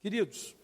Queridos,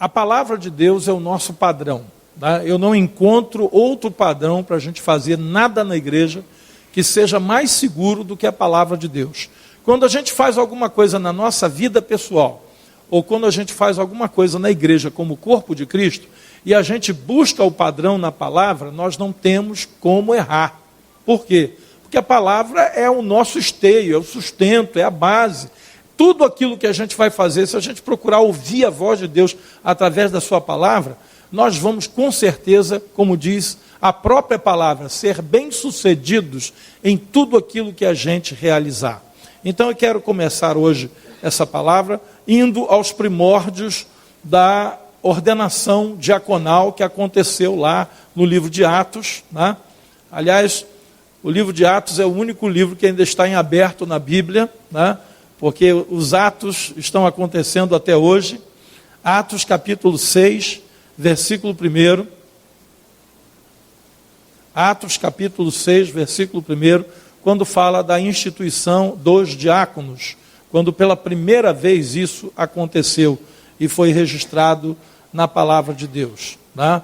a palavra de Deus é o nosso padrão. Tá? Eu não encontro outro padrão para a gente fazer nada na igreja que seja mais seguro do que a palavra de Deus. Quando a gente faz alguma coisa na nossa vida pessoal, ou quando a gente faz alguma coisa na igreja como corpo de Cristo, e a gente busca o padrão na palavra, nós não temos como errar. Por quê? Porque a palavra é o nosso esteio, é o sustento, é a base. Tudo aquilo que a gente vai fazer, se a gente procurar ouvir a voz de Deus através da sua palavra, nós vamos com certeza, como diz a própria palavra, ser bem-sucedidos em tudo aquilo que a gente realizar. Então eu quero começar hoje essa palavra indo aos primórdios da ordenação diaconal que aconteceu lá no livro de Atos. Né? Aliás, o livro de Atos é o único livro que ainda está em aberto na Bíblia, né? Porque os atos estão acontecendo até hoje. Atos capítulo 6, versículo 1. Atos capítulo 6, versículo 1, quando fala da instituição dos diáconos, quando pela primeira vez isso aconteceu e foi registrado na palavra de Deus, né?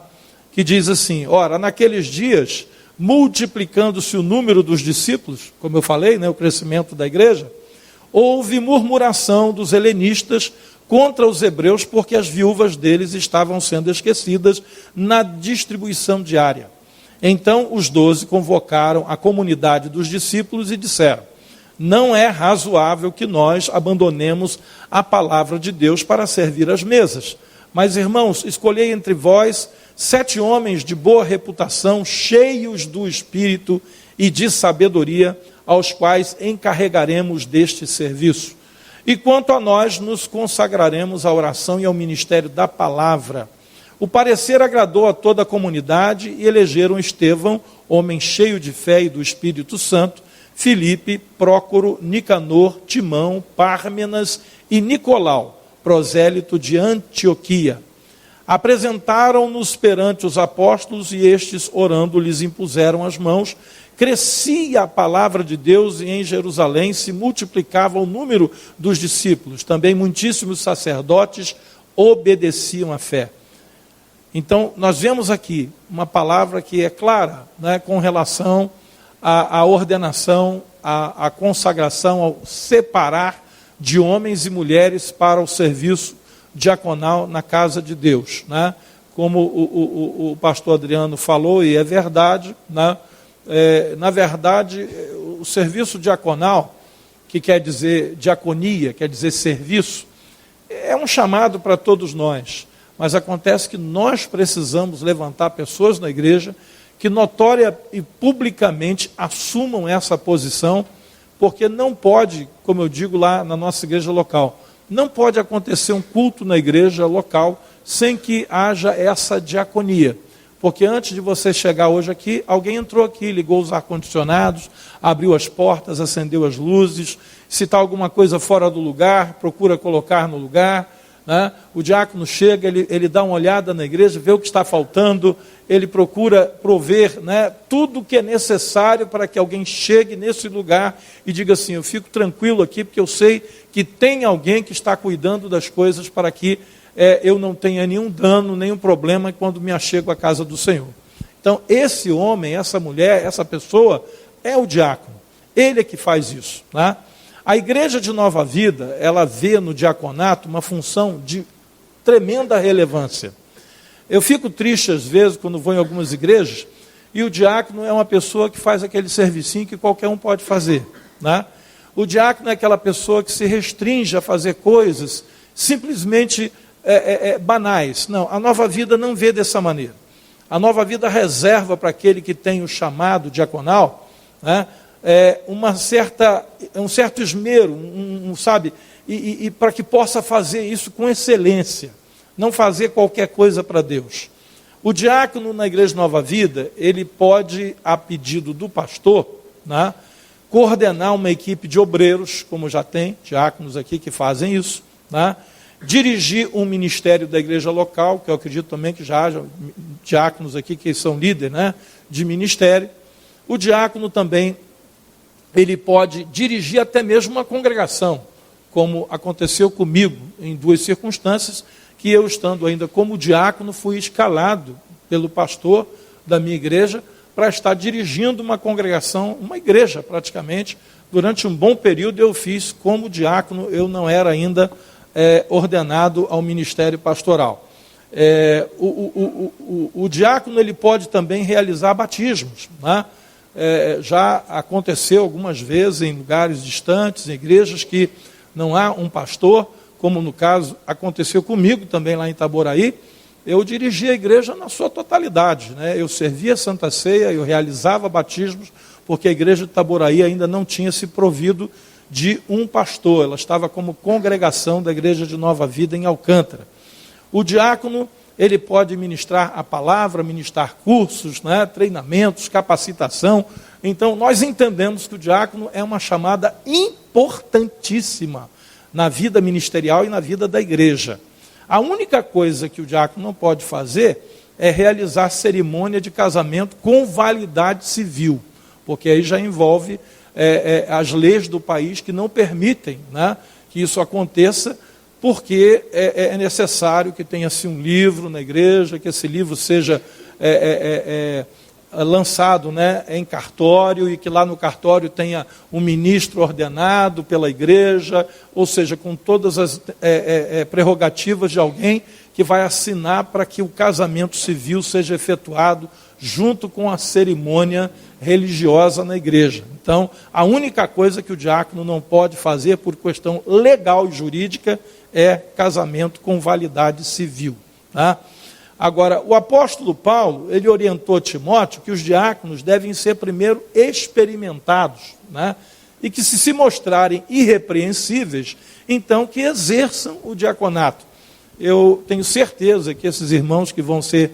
Que diz assim: ora, naqueles dias, multiplicando-se o número dos discípulos, como eu falei, né, o crescimento da igreja, houve murmuração dos helenistas contra os hebreus, porque as viúvas deles estavam sendo esquecidas na distribuição diária. Então os 12 convocaram a comunidade dos discípulos e disseram: não é razoável que nós abandonemos a palavra de Deus para servir às mesas. Mas, irmãos, escolhei entre vós 7 homens de boa reputação, cheios do Espírito e de sabedoria, aos quais encarregaremos deste serviço. E quanto a nós, nos consagraremos à oração e ao ministério da palavra. O parecer agradou a toda a comunidade e elegeram Estevão, homem cheio de fé e do Espírito Santo, Filipe, Prócoro, Nicanor, Timão, Pármenas e Nicolau, prosélito de Antioquia. Apresentaram-nos perante os apóstolos e estes, orando, lhes impuseram as mãos. Crescia a palavra de Deus e em Jerusalém se multiplicava o número dos discípulos. Também muitíssimos sacerdotes obedeciam à fé. Então, nós vemos aqui uma palavra que é clara, né, com relação à ordenação, à consagração, ao separar de homens e mulheres para o serviço diaconal na casa de Deus. Né? Como o pastor Adriano falou, e é verdade, né? Na verdade, o serviço diaconal, que quer dizer diaconia, quer dizer serviço, é um chamado para todos nós. Mas acontece que nós precisamos levantar pessoas na igreja que notória e publicamente assumam essa posição, porque não pode, como eu digo lá na nossa igreja local, não pode acontecer um culto na igreja local sem que haja essa diaconia. Porque antes de você chegar hoje aqui, alguém entrou aqui, ligou os ar-condicionados, abriu as portas, acendeu as luzes. Se está alguma coisa fora do lugar, procura colocar no lugar. Né? O diácono chega, ele dá uma olhada na igreja, vê o que está faltando, ele procura prover, né, tudo o que é necessário para que alguém chegue nesse lugar e diga assim: eu fico tranquilo aqui, porque eu sei que tem alguém que está cuidando das coisas para que eu não tenha nenhum dano, nenhum problema quando me achego à casa do Senhor. Então, esse homem, essa mulher, essa pessoa é o diácono. Ele é que faz isso. Né? A igreja de Nova Vida, ela vê no diaconato uma função de tremenda relevância. Eu fico triste às vezes quando vou em algumas igrejas e o diácono é uma pessoa que faz aquele servicinho que qualquer um pode fazer. Né? O diácono é aquela pessoa que se restringe a fazer coisas simplesmente banais. Não, a Nova Vida não vê dessa maneira. A Nova Vida reserva para aquele que tem o chamado diaconal, né, um certo esmero, sabe, e para que possa fazer isso com excelência, não fazer qualquer coisa para Deus. O diácono na Igreja Nova Vida, ele pode, a pedido do pastor, né, coordenar uma equipe de obreiros, como já tem diáconos aqui que fazem isso, né, dirigir um ministério da igreja local, que eu acredito também que já haja diáconos aqui que são líderes, né, de ministério. O diácono também, ele pode dirigir até mesmo uma congregação. como aconteceu comigo em 2 circunstâncias, que eu, estando ainda como diácono, fui escalado pelo pastor da minha igreja para estar dirigindo uma congregação, uma igreja praticamente. Durante um bom período eu fiz como diácono, eu não era ainda ordenado ao ministério pastoral. O diácono ele pode também realizar batismos, né? Já aconteceu algumas vezes em lugares distantes, em igrejas que não há um pastor, como no caso aconteceu comigo também lá em Itaboraí. Eu dirigia a igreja na sua totalidade, né? Eu servia a Santa Ceia, eu realizava batismos, porque a igreja de Itaboraí ainda não tinha se provido de um pastor, ela estava como congregação da igreja de Nova Vida em Alcântara. O diácono, ele pode ministrar a palavra, ministrar cursos, né, treinamentos, capacitação. Então, nós entendemos que o diácono é uma chamada importantíssima na vida ministerial e na vida da igreja. A única coisa que o diácono não pode fazer é realizar cerimônia de casamento com validade civil, porque aí já envolve as leis do país que não permitem, né, que isso aconteça, porque é necessário que tenha-se um livro na igreja, que esse livro seja lançado, né, em cartório, e que lá no cartório tenha um ministro ordenado pela igreja, ou seja, com todas as prerrogativas de alguém que vai assinar para que o casamento civil seja efetuado junto com a cerimônia religiosa na igreja. Então, a única coisa que o diácono não pode fazer por questão legal e jurídica é casamento com validade civil, tá? Agora, o apóstolo Paulo, ele orientou Timóteo que os diáconos devem ser primeiro experimentados, né? E que se mostrarem irrepreensíveis, então que exerçam o diaconato. Eu tenho certeza que esses irmãos que vão ser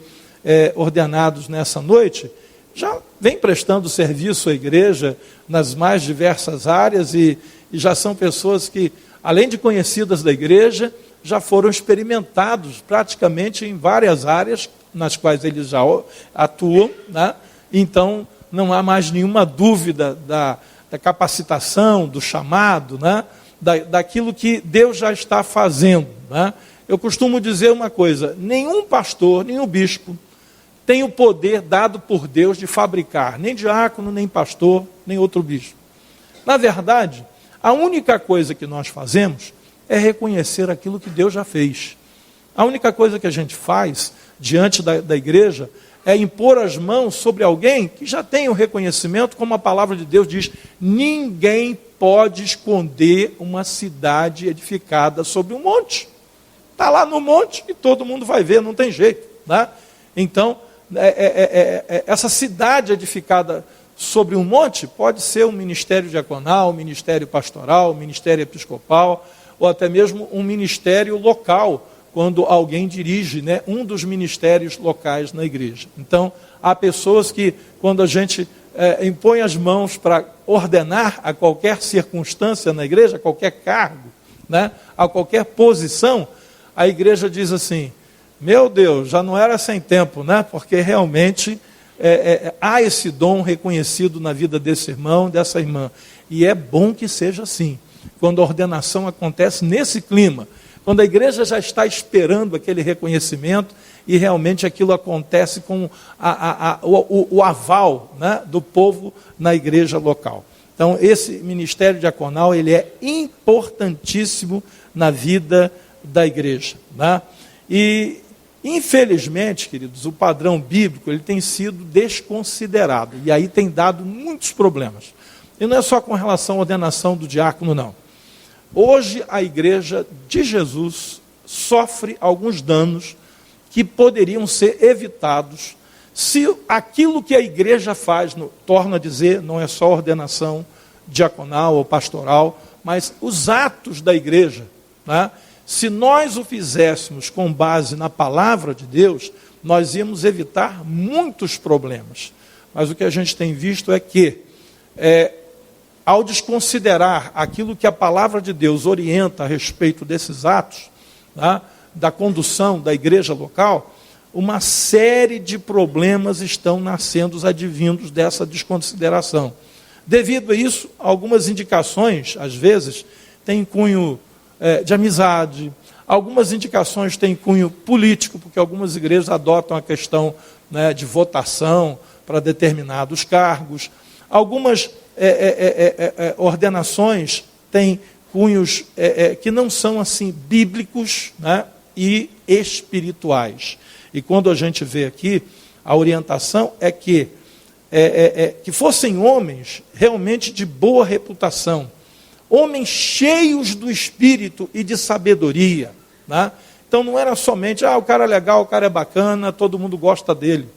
ordenados nessa noite, já vêm prestando serviço à igreja nas mais diversas áreas e já são pessoas que, além de conhecidas da igreja, já foram experimentados praticamente em várias áreas nas quais eles já atuam, né? Então, não há mais nenhuma dúvida da capacitação, do chamado, né? Daquilo que Deus já está fazendo, né? Eu costumo dizer uma coisa: nenhum pastor, nenhum bispo tem o poder dado por Deus de fabricar nem diácono, nem pastor, nem outro bispo. Na verdade, a única coisa que nós fazemos é reconhecer aquilo que Deus já fez. A única coisa que a gente faz diante da igreja é impor as mãos sobre alguém que já tem o reconhecimento, como a palavra de Deus diz: ninguém pode esconder uma cidade edificada sobre um monte. Está lá no monte e todo mundo vai ver, não tem jeito, né? Então, essa cidade edificada sobre um monte pode ser um ministério diaconal, um ministério pastoral, um ministério episcopal, ou até mesmo um ministério local, quando alguém dirige, né, um dos ministérios locais na igreja. Então, há pessoas que, quando a gente impõe as mãos para ordenar a qualquer circunstância na igreja, a qualquer cargo, né, a qualquer posição, a igreja diz assim: meu Deus, já não era sem tempo, né? Porque realmente há esse dom reconhecido na vida desse irmão, dessa irmã. E é bom que seja assim, quando a ordenação acontece nesse clima, quando a igreja já está esperando aquele reconhecimento e realmente aquilo acontece com o aval, né, do povo na igreja local. Então, esse ministério diaconal, ele é importantíssimo na vida da igreja, né? E, infelizmente, queridos, o padrão bíblico ele tem sido desconsiderado, e aí tem dado muitos problemas. E não é só com relação à ordenação do diácono, não. Hoje, a igreja de Jesus sofre alguns danos que poderiam ser evitados se aquilo que a igreja faz, torno a dizer, não é só ordenação diaconal ou pastoral, mas os atos da igreja, né? Se nós o fizéssemos com base na palavra de Deus, nós íamos evitar muitos problemas. Mas o que a gente tem visto é que, ao desconsiderar aquilo que a palavra de Deus orienta a respeito desses atos, né, da condução da igreja local, uma série de problemas estão nascendo advindos dessa desconsideração. Devido a isso, algumas indicações, às vezes, têm cunho de amizade, algumas indicações têm cunho político, porque algumas igrejas adotam a questão, né, de votação para determinados cargos. Algumas ordenações têm cunhos que não são assim bíblicos, né, e espirituais. E quando a gente vê aqui, a orientação é que fossem homens realmente de boa reputação, homens cheios do Espírito e de sabedoria, né? Então não era somente, o cara é legal, o cara é bacana, todo mundo gosta dele.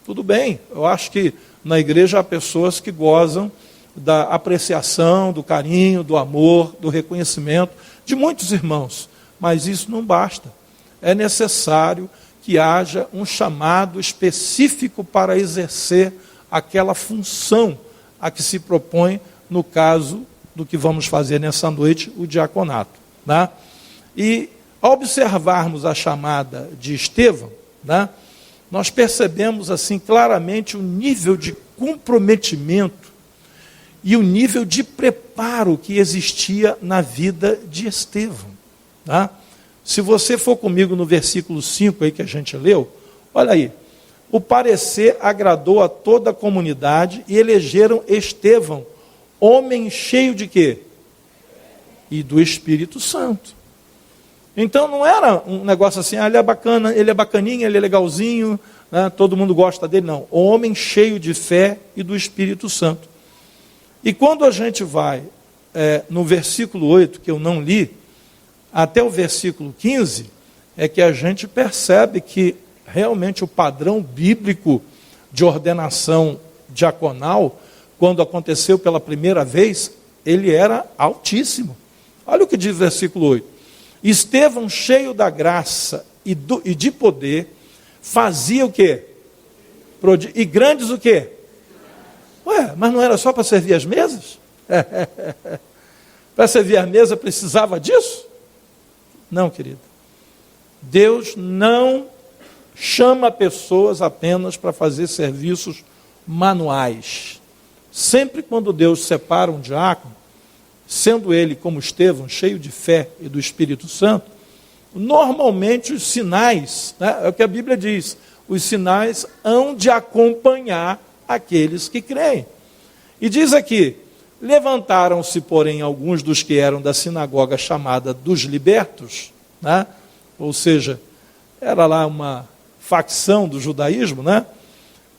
Tudo bem, eu acho que na igreja há pessoas que gozam da apreciação, do carinho, do amor, do reconhecimento de muitos irmãos, mas isso não basta. É necessário que haja um chamado específico para exercer aquela função a que se propõe, no caso do que vamos fazer nessa noite, o diaconato, né? E ao observarmos a chamada de Estevão, né, nós percebemos assim claramente o nível de comprometimento e o nível de preparo que existia na vida de Estevão, tá? Se você for comigo no versículo 5 aí que a gente leu, olha aí. O parecer agradou a toda a comunidade e elegeram Estevão, homem cheio de quê? E do Espírito Santo. Então não era um negócio assim, ele é bacana, ele é bacaninha, ele é legalzinho, né, todo mundo gosta dele, não. Homem cheio de fé e do Espírito Santo. E quando a gente vai no versículo 8, que eu não li, até o versículo 15, é que a gente percebe que realmente o padrão bíblico de ordenação diaconal, quando aconteceu pela primeira vez, ele era altíssimo. Olha o que diz o versículo 8. Estevão, cheio da graça e de poder, fazia o quê? E grandes o quê? Mas não era só para servir as mesas? Para servir a mesa precisava disso? Não, querido. Deus não chama pessoas apenas para fazer serviços manuais. Sempre quando Deus separa um diácono, sendo ele como Estevão, cheio de fé e do Espírito Santo, normalmente os sinais, né, é o que a Bíblia diz, os sinais hão de acompanhar aqueles que creem. E diz aqui, levantaram-se, porém, alguns dos que eram da sinagoga chamada dos libertos, né? Ou seja, era lá uma facção do judaísmo, né?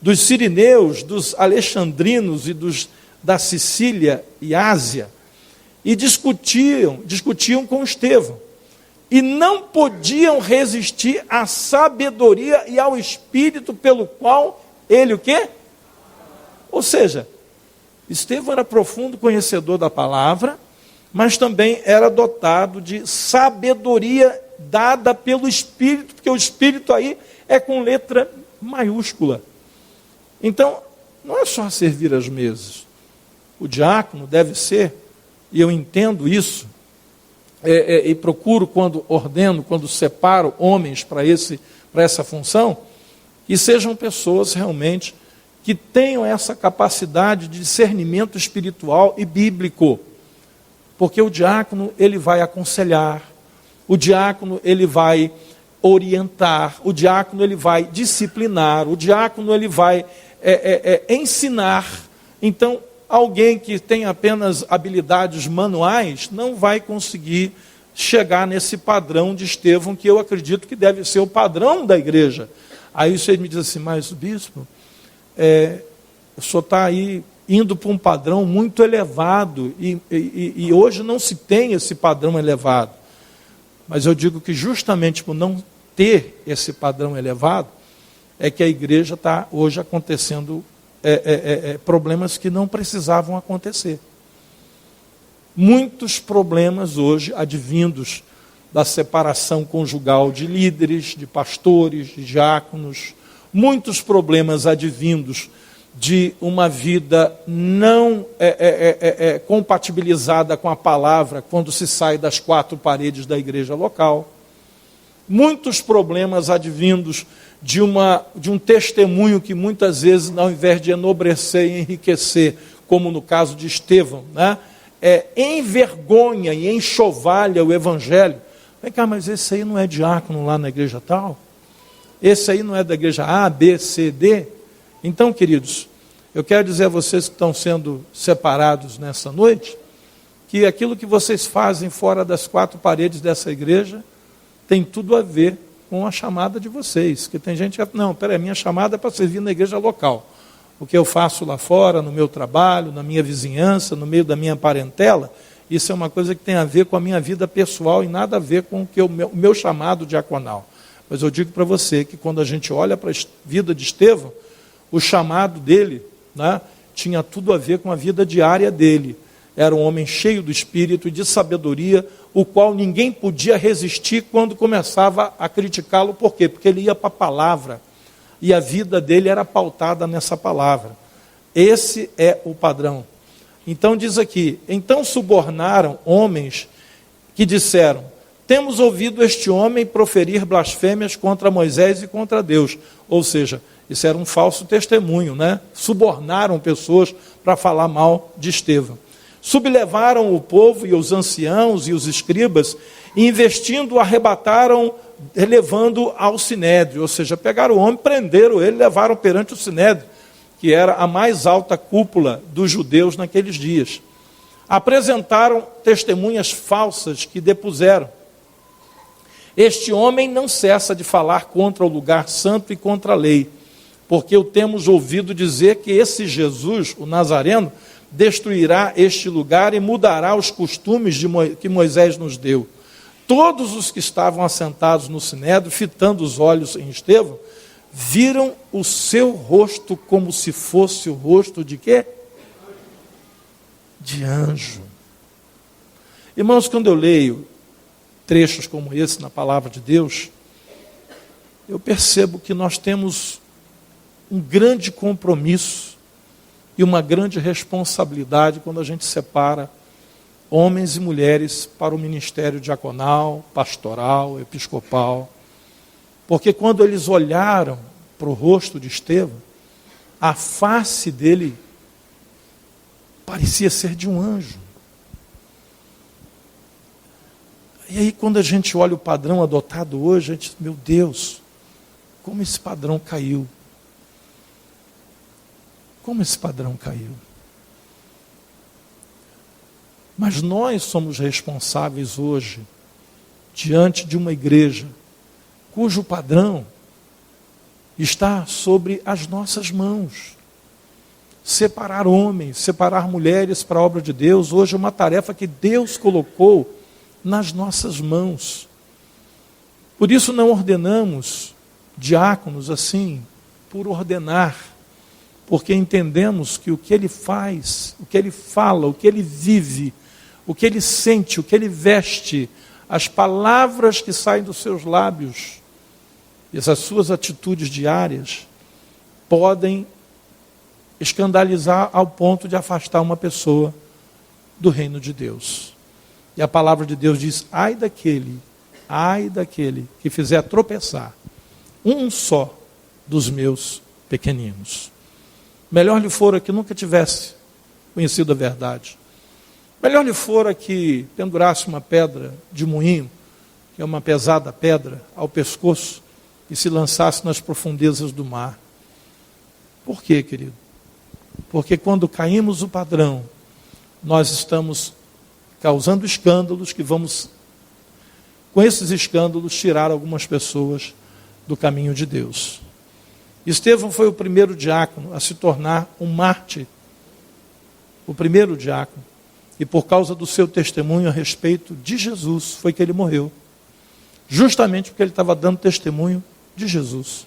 Dos sirineus, dos alexandrinos e dos da Sicília e Ásia, e discutiam com Estevão, e não podiam resistir à sabedoria e ao espírito pelo qual ele o quê? Ou seja, Estevão era profundo conhecedor da palavra, mas também era dotado de sabedoria dada pelo Espírito, porque o Espírito aí é com letra maiúscula. Então, não é só servir as mesas. O diácono deve ser, e eu entendo isso, e procuro quando ordeno, quando separo homens para essa função, que sejam pessoas realmente que tenham essa capacidade de discernimento espiritual e bíblico. Porque o diácono, ele vai aconselhar, o diácono, ele vai orientar, o diácono, ele vai disciplinar, o diácono, ele vai ensinar. Então, alguém que tem apenas habilidades manuais não vai conseguir chegar nesse padrão de Estevão, que eu acredito que deve ser o padrão da igreja. Aí você me diz assim, mas bispo, o senhor está aí indo para um padrão muito elevado, e hoje não se tem esse padrão elevado. Mas eu digo que justamente por não ter esse padrão elevado, é que a igreja está hoje acontecendo problemas que não precisavam acontecer. Muitos problemas hoje advindos da separação conjugal de líderes, de pastores, de diáconos, muitos problemas advindos de uma vida não compatibilizada com a palavra quando se sai das quatro paredes da igreja local. Muitos problemas advindos de um testemunho que muitas vezes, ao invés de enobrecer e enriquecer, como no caso de Estevão, né, envergonha e enxovalha o evangelho. Vem cá, mas esse aí não é diácono lá na igreja tal? Esse aí não é da igreja A, B, C, D? Então, queridos, eu quero dizer a vocês que estão sendo separados nessa noite, que aquilo que vocês fazem fora das quatro paredes dessa igreja tem tudo a ver com a chamada de vocês. Que tem gente que não, peraí, minha chamada é para servir na igreja local. O que eu faço lá fora, no meu trabalho, na minha vizinhança, no meio da minha parentela, isso é uma coisa que tem a ver com a minha vida pessoal e nada a ver com o meu chamado diaconal. Mas eu digo para você que quando a gente olha para a vida de Estevão, o chamado dele, né, tinha tudo a ver com a vida diária dele. Era um homem cheio do espírito e de sabedoria, o qual ninguém podia resistir quando começava a criticá-lo. Por quê? Porque ele ia para a palavra e a vida dele era pautada nessa palavra. Esse é o padrão. Então diz aqui, então subornaram homens que disseram, temos ouvido este homem proferir blasfêmias contra Moisés e contra Deus. Ou seja, isso era um falso testemunho, né? Subornaram pessoas para falar mal de Estevão. Sublevaram o povo e os anciãos e os escribas, e investindo, arrebataram, levando ao sinédrio. Ou seja, pegaram o homem, prenderam ele, levaram perante o sinédrio, que era a mais alta cúpula dos judeus naqueles dias. Apresentaram testemunhas falsas que depuseram. Este homem não cessa de falar contra o lugar santo e contra a lei, porque o temos ouvido dizer que esse Jesus, o Nazareno, destruirá este lugar e mudará os costumes que Moisés nos deu. Todos os que estavam assentados no sinédrio, fitando os olhos em Estevão, viram o seu rosto como se fosse o rosto de quê? De anjo. Irmãos, quando eu leio trechos como esse na palavra de Deus, eu percebo que nós temos um grande compromisso e uma grande responsabilidade quando a gente separa homens e mulheres para o ministério diaconal, pastoral, episcopal. Porque quando eles olharam para o rosto de Estevão, a face dele parecia ser de um anjo. E aí quando a gente olha o padrão adotado hoje, a gente diz, meu Deus, como esse padrão caiu. Como esse padrão caiu. Mas nós somos responsáveis hoje, diante de uma igreja, cujo padrão está sobre as nossas mãos. Separar homens, separar mulheres para a obra de Deus, hoje é uma tarefa que Deus colocou nas nossas mãos. Por isso não ordenamos diáconos assim, por ordenar, porque entendemos que o que ele faz, o que ele fala, o que ele vive, o que ele sente, o que ele veste, as palavras que saem dos seus lábios, e essas suas atitudes diárias, podem escandalizar ao ponto de afastar uma pessoa do reino de Deus. E a palavra de Deus diz, ai daquele que fizer tropeçar um só dos meus pequeninos. Melhor lhe fora que nunca tivesse conhecido a verdade. Melhor lhe fora que pendurasse uma pedra de moinho, que é uma pesada pedra, ao pescoço, e se lançasse nas profundezas do mar. Por quê, querido? Porque quando caímos o padrão, nós estamos causando escândalos que vamos, com esses escândalos, tirar algumas pessoas do caminho de Deus. Estevão foi o primeiro diácono a se tornar um mártir. O primeiro diácono. E por causa do seu testemunho a respeito de Jesus, foi que ele morreu. Justamente porque ele estava dando testemunho de Jesus.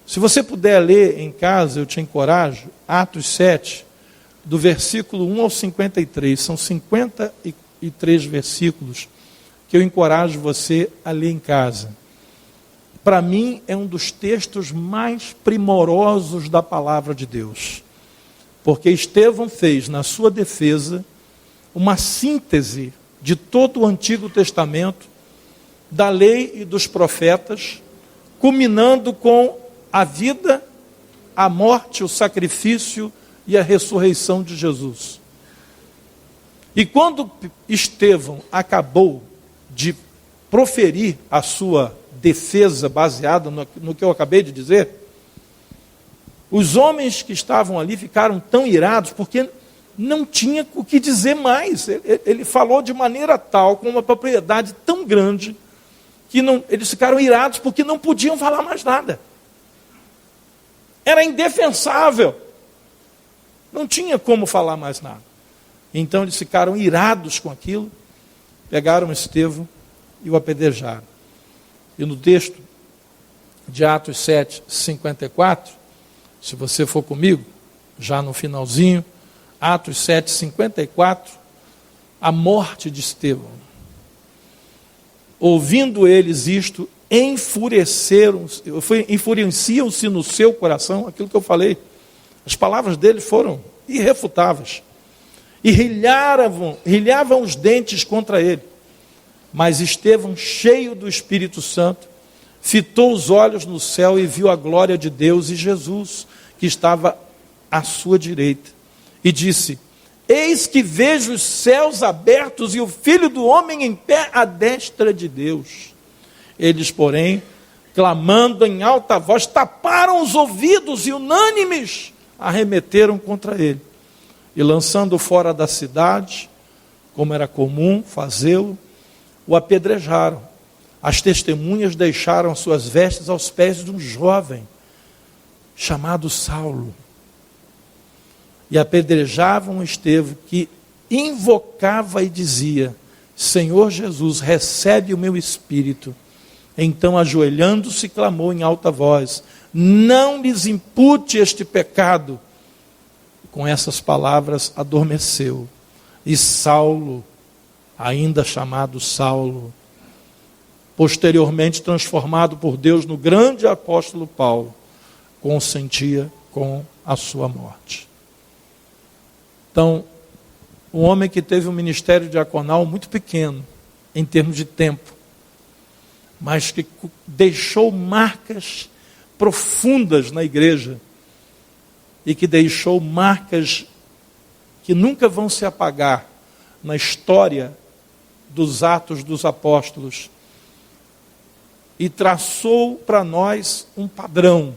Se você puder ler em casa, eu te encorajo, Atos 7, do versículo 1 ao 53, são 53 versículos que eu encorajo você a ler em casa. Para mim, é um dos textos mais primorosos da palavra de Deus. Porque Estevão fez, na sua defesa, uma síntese de todo o Antigo Testamento, da lei e dos profetas, culminando com a vida, a morte, o sacrifício e a ressurreição de Jesus. E quando Estevão acabou de proferir a sua defesa baseada no que eu acabei de dizer, os homens que estavam ali ficaram tão irados porque não tinha o que dizer mais. Ele falou de maneira tal, com uma propriedade tão grande, que eles ficaram irados porque não podiam falar mais nada. Era indefensável. Não tinha como falar mais nada. Então eles ficaram irados com aquilo, pegaram Estevão e o apedrejaram. E no texto de Atos 7, 54, se você for comigo, já no finalzinho, Atos 7, 54, a morte de Estevão. Ouvindo eles isto, enfureciam-se no seu coração, aquilo que eu falei. As palavras dele foram irrefutáveis. E rilhavam os dentes contra ele. Mas Estevão, cheio do Espírito Santo, fitou os olhos no céu e viu a glória de Deus e Jesus, que estava à sua direita. E disse: eis que vejo os céus abertos e o Filho do Homem em pé à destra de Deus. Eles, porém, clamando em alta voz, taparam os ouvidos e unânimes arremeteram contra ele. E lançando fora da cidade, como era comum fazê-lo, o apedrejaram. As testemunhas deixaram suas vestes aos pés de um jovem chamado Saulo. E apedrejavam Estevão, que invocava e dizia: Senhor Jesus, recebe o meu espírito. Então, ajoelhando-se, clamou em alta voz: não lhes impute este pecado. Com essas palavras adormeceu. E Saulo, ainda chamado Saulo, posteriormente transformado por Deus no grande apóstolo Paulo, consentia com a sua morte. Então, um homem que teve um ministério diaconal muito pequeno, em termos de tempo, mas que deixou marcas profundas na igreja, e que deixou marcas que nunca vão se apagar na história dos Atos dos Apóstolos, e traçou para nós um padrão,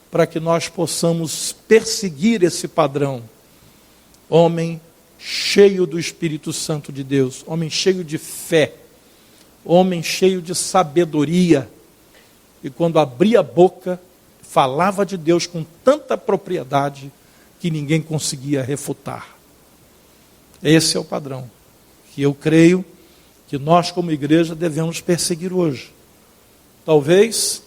para que nós possamos perseguir esse padrão. Homem cheio do Espírito Santo de Deus, homem cheio de fé, homem cheio de sabedoria, e quando abria a boca, falava de Deus com tanta propriedade que ninguém conseguia refutar. Esse é o padrão que eu creio que nós como igreja devemos perseguir hoje. Talvez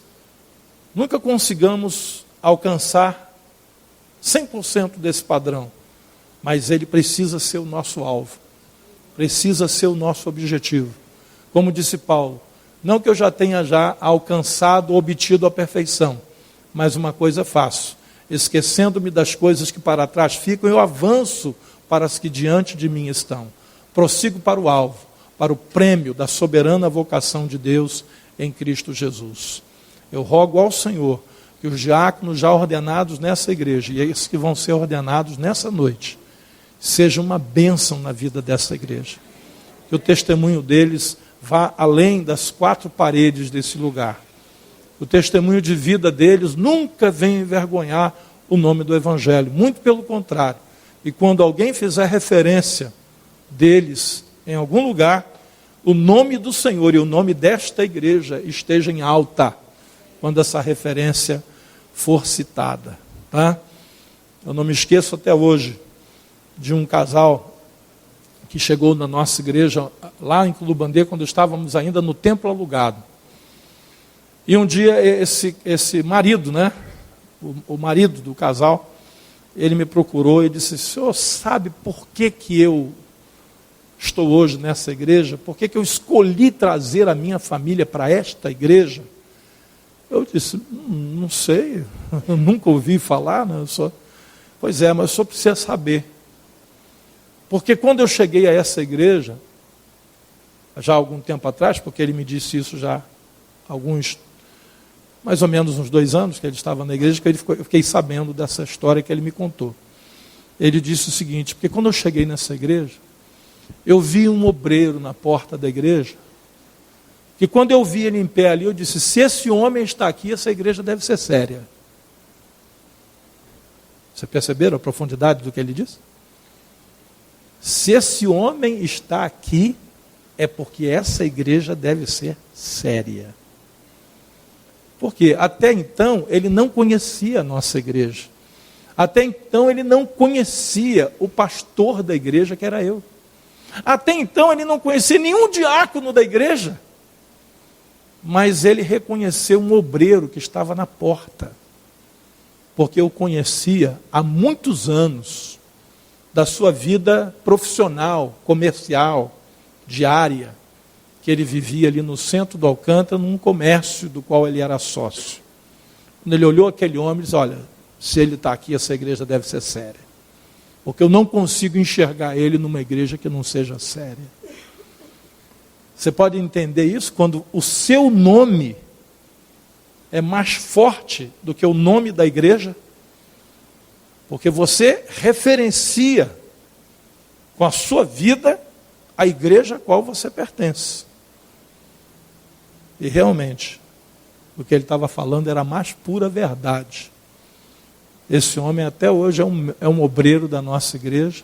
nunca consigamos alcançar 100% desse padrão, mas ele precisa ser o nosso alvo, precisa ser o nosso objetivo. Como disse Paulo, não que eu já tenha alcançado, obtido a perfeição, mas uma coisa faço, esquecendo-me das coisas que para trás ficam, eu avanço para as que diante de mim estão. Prossigo para o alvo, para o prêmio da soberana vocação de Deus em Cristo Jesus. Eu rogo ao Senhor que os diáconos já ordenados nessa igreja, e esses que vão ser ordenados nessa noite, seja uma bênção na vida dessa igreja. Que o testemunho deles vá além das quatro paredes desse lugar. O testemunho de vida deles nunca vem envergonhar o nome do Evangelho, muito pelo contrário. E quando alguém fizer referência deles em algum lugar, o nome do Senhor e o nome desta igreja esteja em alta, quando essa referência for citada. Tá? Eu não me esqueço até hoje de um casal que chegou na nossa igreja, lá em Culubandê, quando estávamos ainda no templo alugado. E um dia esse marido, né, o marido do casal, ele me procurou e disse: senhor sabe por que eu estou hoje nessa igreja? Por que eu escolhi trazer a minha família para esta igreja? Eu disse: não sei, eu nunca ouvi falar, né? Pois é, mas o senhor precisa saber. Porque quando eu cheguei a essa igreja, já há algum tempo atrás, porque ele me disse isso já mais ou menos uns 2 anos que ele estava na igreja, que eu fiquei sabendo dessa história que ele me contou. Ele disse o seguinte: porque quando eu cheguei nessa igreja, eu vi um obreiro na porta da igreja, que quando eu vi ele em pé ali, eu disse, se esse homem está aqui, essa igreja deve ser séria. Você perceberam a profundidade do que ele disse? Se esse homem está aqui, é porque essa igreja deve ser séria. Porque até então ele não conhecia a nossa igreja. Até então ele não conhecia o pastor da igreja, que era eu. Até então ele não conhecia nenhum diácono da igreja. Mas ele reconheceu um obreiro que estava na porta. Porque eu conhecia há muitos anos da sua vida profissional, comercial, diária, que ele vivia ali no centro do Alcântara, num comércio do qual ele era sócio. Quando ele olhou aquele homem, ele disse, olha, se ele está aqui, essa igreja deve ser séria. Porque eu não consigo enxergar ele numa igreja que não seja séria. Você pode entender isso quando o seu nome é mais forte do que o nome da igreja? Porque você referencia com a sua vida a igreja a qual você pertence. E realmente, o que ele estava falando era a mais pura verdade. Esse homem até hoje é um obreiro da nossa igreja.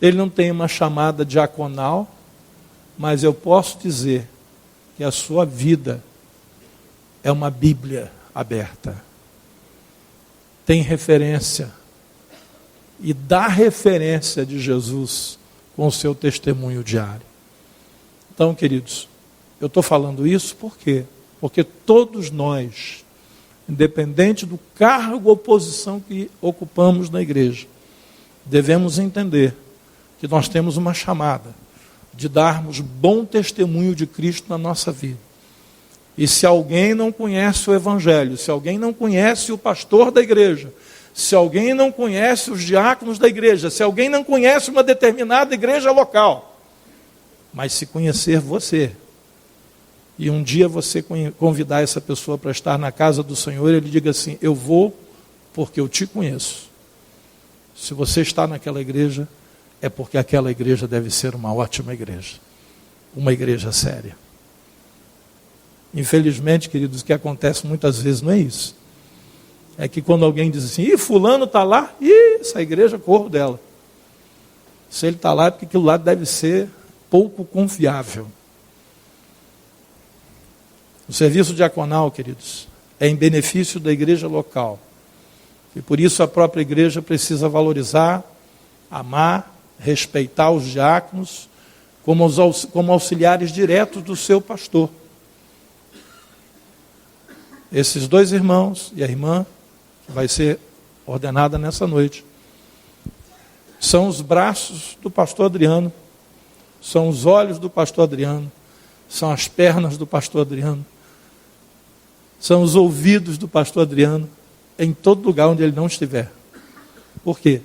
Ele não tem uma chamada diaconal, mas eu posso dizer que a sua vida é uma Bíblia aberta. Tem referência e dá referência de Jesus com o seu testemunho diário. Então, queridos, eu estou falando isso por quê? Porque todos nós, independente do cargo ou posição que ocupamos na igreja, devemos entender que nós temos uma chamada de darmos bom testemunho de Cristo na nossa vida. E se alguém não conhece o Evangelho, se alguém não conhece o pastor da igreja, se alguém não conhece os diáconos da igreja, se alguém não conhece uma determinada igreja local, mas se conhecer você, e um dia você convidar essa pessoa para estar na casa do Senhor, ele diga assim, eu vou porque eu te conheço. Se você está naquela igreja, é porque aquela igreja deve ser uma ótima igreja, uma igreja séria. Infelizmente, queridos, o que acontece muitas vezes não é isso. É que quando alguém diz assim, fulano está lá, essa igreja, corro dela. Se ele está lá é porque aquilo lá deve ser pouco confiável. O serviço diaconal, queridos, é em benefício da igreja local. E por isso a própria igreja precisa valorizar, amar, respeitar os diáconos como auxiliares diretos do seu pastor. Esses dois irmãos e a irmã, que vai ser ordenada nessa noite, são os braços do pastor Adriano, são os olhos do pastor Adriano, são as pernas do pastor Adriano, são os ouvidos do pastor Adriano, em todo lugar onde ele não estiver. Por quê?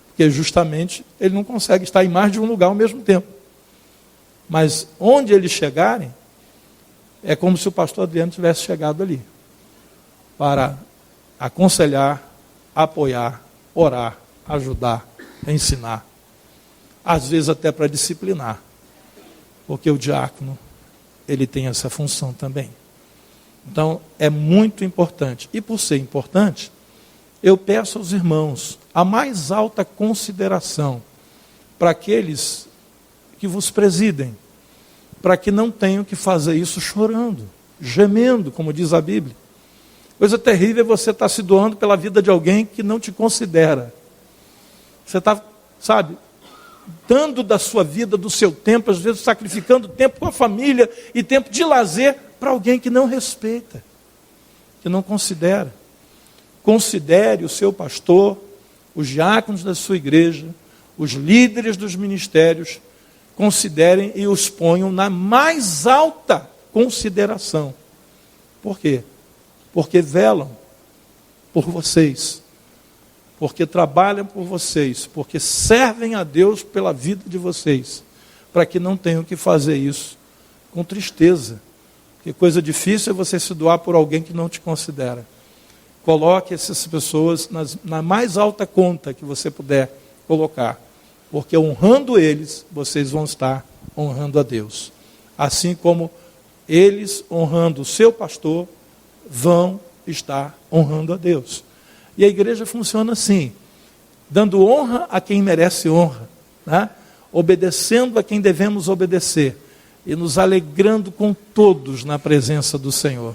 Porque justamente ele não consegue estar em mais de um lugar ao mesmo tempo. Mas onde eles chegarem, é como se o pastor Adriano tivesse chegado ali, para aconselhar, apoiar, orar, ajudar, ensinar. Às vezes até para disciplinar. Porque o diácono, ele tem essa função também. Então, é muito importante. E por ser importante, eu peço aos irmãos a mais alta consideração para aqueles que vos presidem, para que não tenham que fazer isso chorando, gemendo, como diz a Bíblia. Coisa terrível é você estar se doando pela vida de alguém que não te considera. Você está, dando da sua vida, do seu tempo, às vezes sacrificando tempo com a família e tempo de lazer para alguém que não respeita, que não considera. Considere o seu pastor, os diáconos da sua igreja, os líderes dos ministérios, considerem e os ponham na mais alta consideração. Por quê? Porque velam por vocês, porque trabalham por vocês, porque servem a Deus pela vida de vocês, para que não tenham que fazer isso com tristeza. Porque coisa difícil é você se doar por alguém que não te considera. Coloque essas pessoas na mais alta conta que você puder colocar, porque honrando eles, vocês vão estar honrando a Deus. Assim como eles, honrando o seu pastor, vão estar honrando a Deus. E a igreja funciona assim, dando honra a quem merece honra, né? Obedecendo a quem devemos obedecer e nos alegrando com todos na presença do Senhor.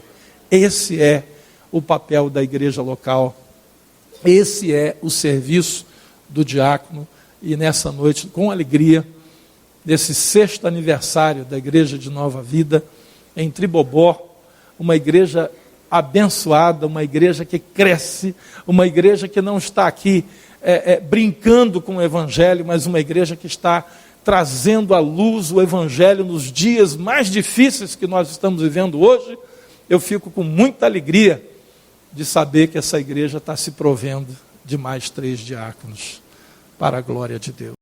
Esse é o papel da igreja local, esse é o serviço do diácono. E nessa noite, com alegria, nesse 6º aniversário da Igreja de Nova Vida, em Tribobó, uma igreja abençoada, uma igreja que cresce, uma igreja que não está aqui brincando com o Evangelho, mas uma igreja que está trazendo à luz o Evangelho nos dias mais difíceis que nós estamos vivendo hoje. Eu fico com muita alegria de saber que essa igreja está se provendo de mais 3 diáconos, para a glória de Deus.